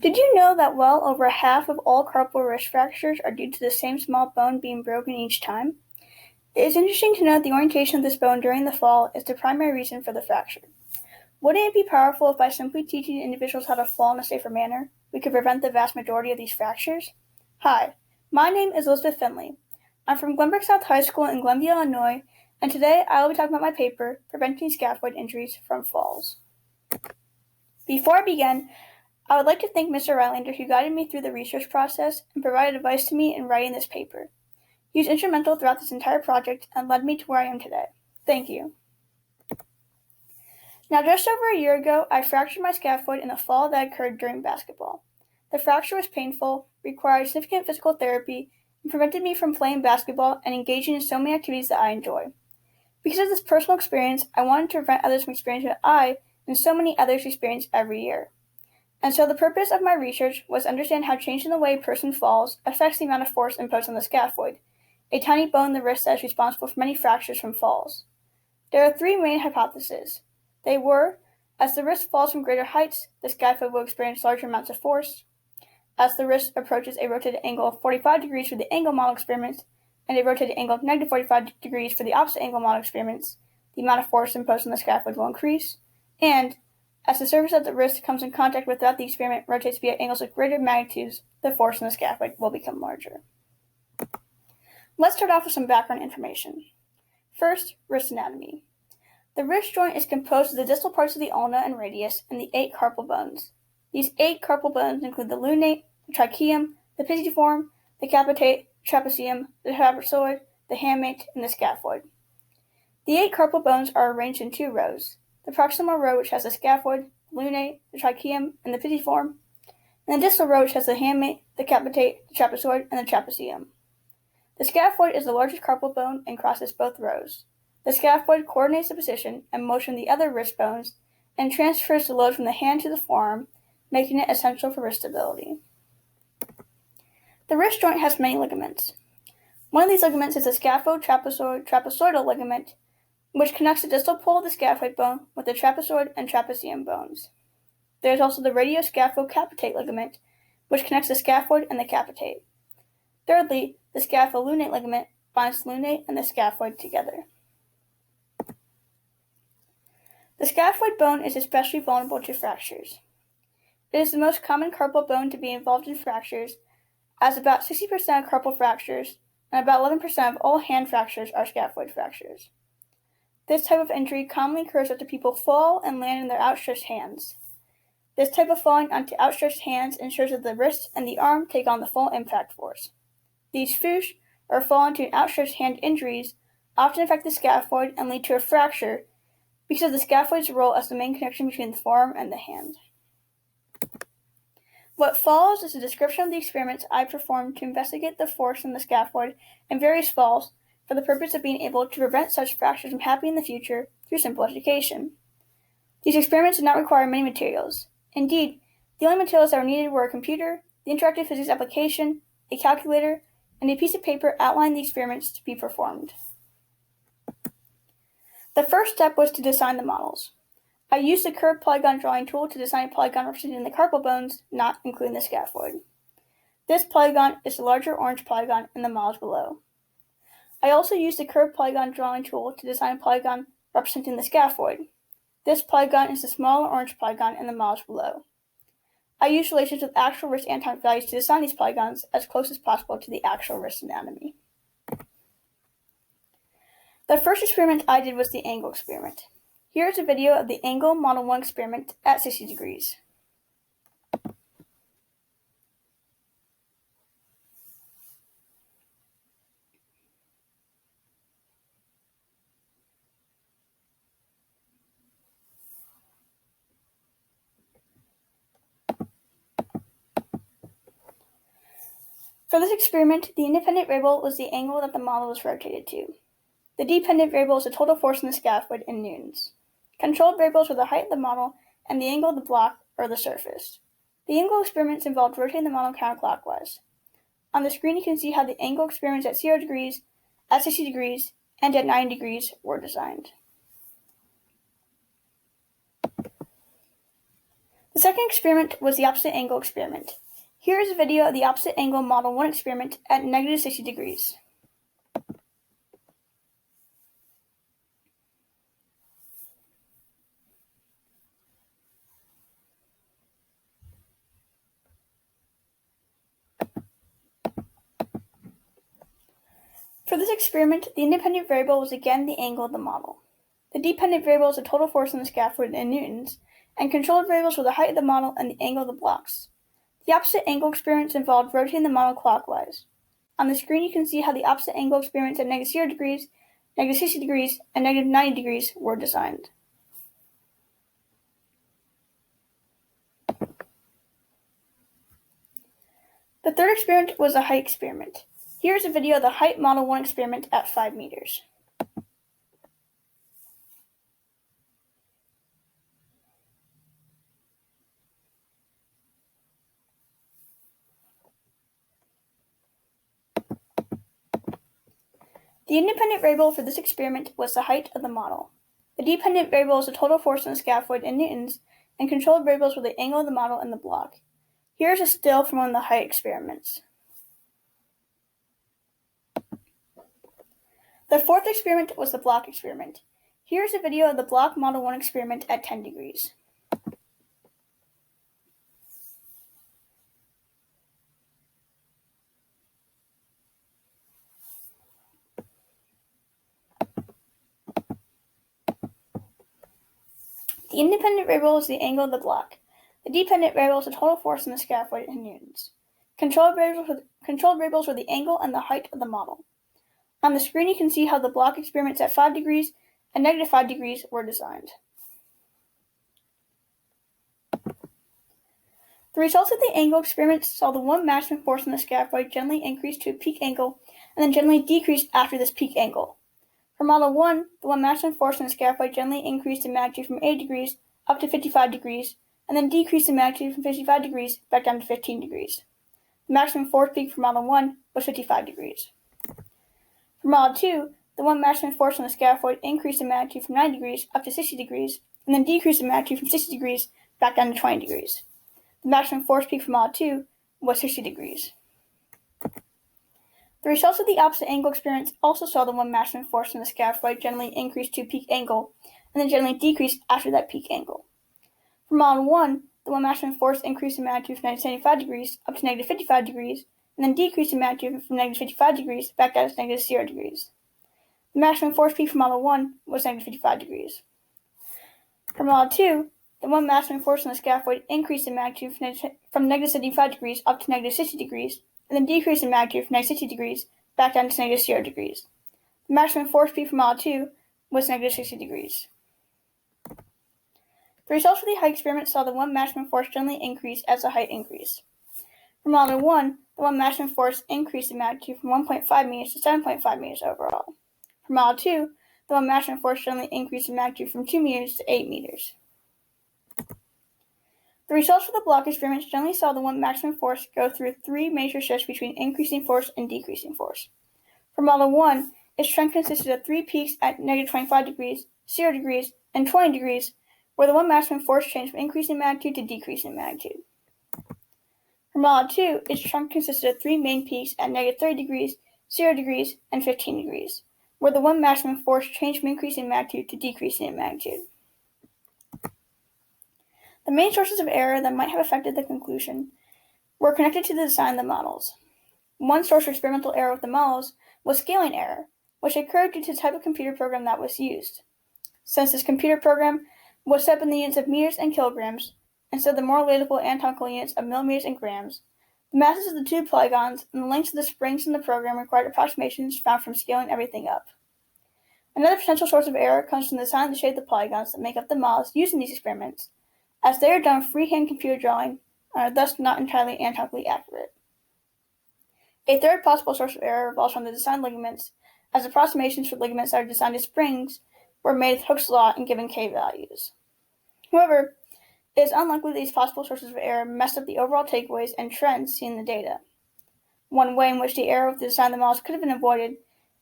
Did you know that well over half of all carpal wrist fractures are due to the same small bone being broken each time? It is interesting to note the orientation of this bone during the fall is the primary reason for the fracture. Wouldn't it be powerful if by simply teaching individuals how to fall in a safer manner, we could prevent the vast majority of these fractures? Hi, my name is Elizabeth Finley. I'm from Glenbrook South High School in Glenview, Illinois, and today I will be talking about my paper, Preventing Scaphoid Injuries from Falls. Before I begin, I would like to thank Mr. Rylander who guided me through the research process and provided advice to me in writing this paper. He was instrumental throughout this entire project and led me to where I am today. Thank you. Now, just over a year ago, I fractured my scaphoid in a fall that occurred during basketball. The fracture was painful, required significant physical therapy, and prevented me from playing basketball and engaging in so many activities that I enjoy. Because of this personal experience, I wanted to prevent others from experiencing what I and so many others experience every year. And so the purpose of my research was to understand how changing the way a person falls affects the amount of force imposed on the scaphoid, a tiny bone in the wrist that is responsible for many fractures from falls. There are three main hypotheses. They were, as the wrist falls from greater heights, the scaphoid will experience larger amounts of force. As the wrist approaches a rotated angle of 45 degrees for the angle model experiments, and a rotated angle of negative 45 degrees for the opposite angle model experiments, the amount of force imposed on the scaphoid will increase. And, as the surface of the wrist comes in contact with throughout the experiment rotates via angles with greater magnitudes, the force on the scaphoid will become larger. Let's start off with some background information. First, wrist anatomy. The wrist joint is composed of the distal parts of the ulna and radius and the 8 carpal bones. These 8 carpal bones include the lunate, the tracheum, the pisiform, the capitate, trapezium, the trapezoid, the hamate, and the scaphoid. The 8 carpal bones are arranged in 2 rows. The proximal row, which has the scaphoid, the lunate, the tracheum, and the pisiform, and the distal row, which has the hamate, the capitate, the trapezoid, and the trapezium. The scaphoid is the largest carpal bone and crosses both rows. The scaphoid coordinates the position and motion of the other wrist bones and transfers the load from the hand to the forearm, making it essential for wrist stability. The wrist joint has many ligaments. One of these ligaments is the scaphoid-trapezoidal ligament, which connects the distal pole of the scaphoid bone with the trapezoid and trapezium bones. There is also the radioscaphocapitate ligament, which connects the scaphoid and the capitate. Thirdly, the scapholunate ligament binds the lunate and the scaphoid together. The scaphoid bone is especially vulnerable to fractures. It is the most common carpal bone to be involved in fractures, as about 60% of carpal fractures and about 11% of all hand fractures are scaphoid fractures. This type of injury commonly occurs after people fall and land in their outstretched hands. This type of falling onto outstretched hands ensures that the wrist and the arm take on the full impact force. These foosh, or fall into an outstretched hand injuries, often affect the scaphoid and lead to a fracture because of the scaphoid's role as the main connection between the forearm and the hand. What follows is a description of the experiments I performed to investigate the force on the scaphoid and various falls for the purpose of being able to prevent such fractures from happening in the future through simple education. These experiments did not require many materials. Indeed, the only materials that were needed were a computer, the interactive physics application, a calculator, and a piece of paper outlining the experiments to be performed. The first step was to design the models. I used the curved polygon drawing tool to design a polygon representing the carpal bones, not including the scaphoid. This polygon is the larger orange polygon in the models below. I also used the curved polygon drawing tool to design a polygon representing the scaphoid. This polygon is the smaller orange polygon in the models below. I used relations with actual wrist anatomic values to design these polygons as close as possible to the actual wrist anatomy. The first experiment I did was the angle experiment. Here is a video of the angle Model 1 experiment at 60 degrees. For this experiment, the independent variable was the angle that the model was rotated to. The dependent variable is the total force on the scaphoid in newtons. Controlled variables are the height of the model and the angle of the block or the surface. The angle experiments involved rotating the model counterclockwise. On the screen you can see how the angle experiments at 0 degrees, at 60 degrees, and at 90 degrees were designed. The second experiment was the opposite angle experiment. Here is a video of the opposite angle Model 1 experiment at negative 60 degrees. For this experiment, the independent variable was again the angle of the model. The dependent variable is the total force on the scaffold in newtons, and controlled variables were the height of the model and the angle of the blocks. The opposite angle experiments involved rotating the model clockwise. On the screen you can see how the opposite angle experiments at negative 0 degrees, negative 60 degrees, and negative 90 degrees were designed. The third experiment was a height experiment. Here is a video of the height Model 1 experiment at 5 meters. The independent variable for this experiment was the height of the model. The dependent variable is the total force on the scaffold in newtons, and controlled variables were the angle of the model and the block. Here is a still from one of the height experiments. The fourth experiment was the block experiment. Here is a video of the block Model 1 experiment at 10 degrees. The independent variable is the angle of the block. The dependent variable is the total force on the scaffold in newtons. Controlled variables were the angle and the height of the model. On the screen you can see how the block experiments at 5 degrees and negative 5 degrees were designed. The results of the angle experiments saw the one maximum force on the scaffold generally increase to a peak angle and then generally decrease after this peak angle. For Model 1, the one maximum force on the scaffold generally increased in magnitude from 80 degrees up to 55 degrees and then decreased in magnitude from 55 degrees back down to 15 degrees. The maximum force peak for Model 1 was 55 degrees. For Model 2, the one maximum force on the scaffold increased in magnitude from 90 degrees up to 60 degrees, and then decreased in magnitude from 60 degrees back down to 20 degrees. The maximum force peak for Model 2 was 60 degrees. The results of the opposite angle experiments also saw the one maximum force on the scaffold generally increase to a peak angle, and then generally decrease after that peak angle. For Model 1, the one maximum force increased in magnitude from negative 75 degrees up to negative 55 degrees, and then decreased in magnitude from negative 55 degrees back down to negative 0 degrees. The maximum force peak for Model 1 was negative 55 degrees. For Model 2, the one maximum force on the scaffold increased in magnitude from negative 75 degrees up to negative 60 degrees, and then decreased in magnitude from negative 60 degrees back down to negative 0 degrees. The maximum force peak for Model 2 was negative 60 degrees. The results of the height experiment saw the one maximum force generally increase as the height increased. For Model 1, the one maximum force increased in magnitude from 1.5 meters to 7.5 meters overall. For Model 2, the one maximum force generally increased in magnitude from 2 meters to 8 meters. The results for the block experiments generally saw the one maximum force go through 3 major shifts between increasing force and decreasing force. For Model 1, its trend consisted of 3 peaks at negative 25 degrees, 0 degrees, and 20 degrees, where the one maximum force changed from increasing magnitude to decreasing magnitude. For Model 2, its trunk consisted of 3 main peaks at negative 30 degrees, 0 degrees, and 15 degrees, where the one maximum force changed from increasing magnitude to decreasing in magnitude. The main sources of error that might have affected the conclusion were connected to the design of the models. One source of experimental error with the models was scaling error, which occurred due to the type of computer program that was used. Since this computer program was set up in the units of meters and kilograms, instead of the more relatable anatomical units of millimeters and grams, the masses of the tube polygons and the lengths of the springs in the program required approximations found from scaling everything up. Another potential source of error comes from the design of the shape of the polygons that make up the models used in these experiments, as they are done with freehand computer drawing and are thus not entirely anatomically accurate. A third possible source of error revolves from the design ligaments, as approximations for ligaments that are designed as springs were made with Hooke's law and given K values. However, it is unlikely that these possible sources of error messed up the overall takeaways and trends seen in the data. One way in which the error with the design of the models could have been avoided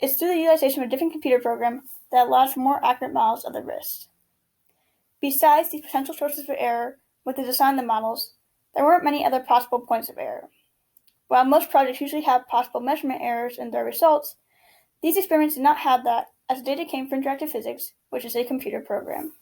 is through the utilization of a different computer program that allows for more accurate models of the wrist. Besides these potential sources of error, with the design of the models, there weren't many other possible points of error. While most projects usually have possible measurement errors in their results, these experiments did not have that, as the data came from interactive physics, which is a computer program.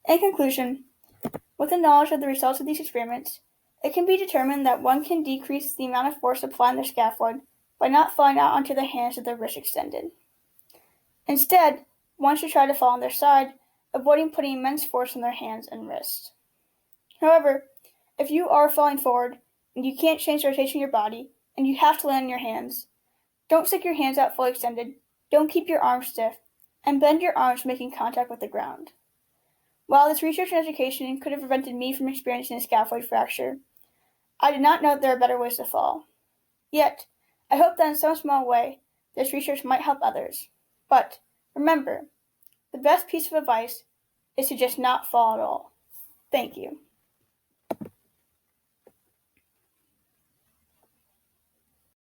In conclusion, with the knowledge of the results of these experiments, it can be determined that one can decrease the amount of force applied on their scaffold by not falling out onto their hands with their wrist extended. Instead, one should try to fall on their side, avoiding putting immense force on their hands and wrists. However, if you are falling forward and you can't change the rotation of your body and you have to land on your hands, don't stick your hands out fully extended, don't keep your arms stiff, and bend your arms making contact with the ground. While this research and education could have prevented me from experiencing a scaphoid fracture, I did not know that there are better ways to fall. Yet, I hope that in some small way, this research might help others. But remember, the best piece of advice is to just not fall at all. Thank you.